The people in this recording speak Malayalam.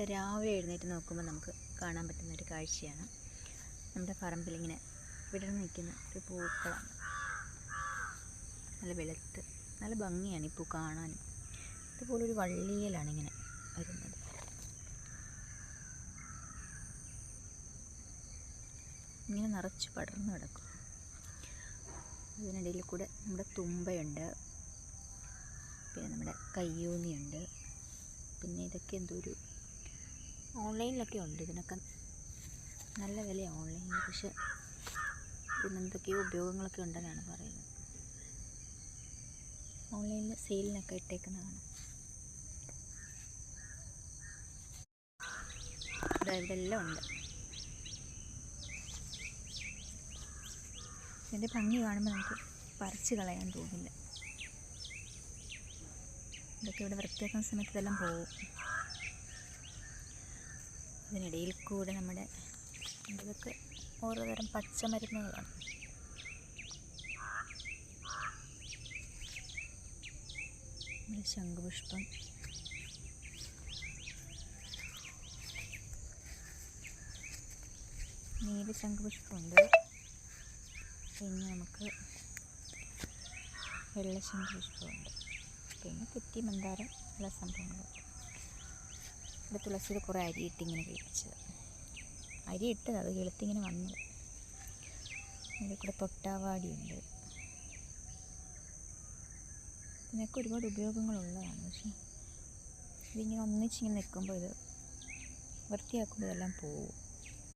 രാവിലെ എഴുന്നേറ്റ് നോക്കുമ്പോൾ നമുക്ക് കാണാൻ പറ്റുന്നൊരു കാഴ്ചയാണ്. നമ്മുടെ പറമ്പിലിങ്ങനെ വിടർന്ന് നിൽക്കുന്ന ഒരു പൂക്കളാണ്. നല്ല വെളുത്ത് നല്ല ഭംഗിയാണ് ഈ പൂ കാണാനും. ഇതുപോലൊരു വള്ളിയിലാണ് ഇങ്ങനെ വരുന്നത്. ഇങ്ങനെ നിറച്ച് പടർന്ന് കിടക്കും. അതിനിടയിൽ കൂടെ നമ്മുടെ തുമ്പയുണ്ട്, പിന്നെ നമ്മുടെ കയ്യൂന്നിയുണ്ട്, പിന്നെ ഇതൊക്കെ എന്തോ ഒരു ഓൺലൈനിലൊക്കെ ഉണ്ട്. ഇതിനൊക്കെ നല്ല വിലയാണ് ഓൺലൈനിൽ. പക്ഷെ ഇതിനെന്തൊക്കെയോ ഉപയോഗങ്ങളൊക്കെ ഉണ്ടെന്നാണ് പറയുന്നത്. ഓൺലൈനിൽ സെയിലിനൊക്കെ ഇട്ടേക്കുന്നതാണ്. ഇതെല്ലാം ഉണ്ട്. ഇതിൻ്റെ ഭംഗി കാണുമ്പോൾ നമുക്ക് പറിച്ച് കളയാൻ തോന്നില്ല. ഇതൊക്കെ ഇവിടെ വൃത്തിയാക്കുന്ന സമയത്ത് ഇതെല്ലാം പോകും. അതിനിടയിൽ കൂടെ നമ്മുടെ ഇതൊക്കെ ഓരോ തരം പച്ചമരുന്നുകളാണ്. ശംഖുപുഷ്പം, നീല ശംഖുപുഷ്പമുണ്ട്, പിന്നെ നമുക്ക് വെള്ള ശംഖുപുഷ്പമുണ്ട്, പിന്നെ കുറ്റി മന്ദാരം, ഉള്ള സംഭവങ്ങളുണ്ട്. ഇവിടെ തുളസിയിൽ കുറേ അരിയിട്ടിങ്ങനെ കിളിപ്പിച്ചത്, അരിയിട്ടത് അത് കിളുത്തിങ്ങനെ വന്നത്. അതിൽ കൂടെ തൊട്ടാവാടിയുണ്ട്. ഇതിനൊക്കെ ഒരുപാട് ഉപയോഗങ്ങളുള്ളതാണ്. പക്ഷെ ഇതിങ്ങനെ ഒന്നിച്ചിങ്ങനെ നിൽക്കുമ്പോൾ ഇത് വൃത്തിയാക്കുമ്പോൾ ഇതെല്ലാം പോവും.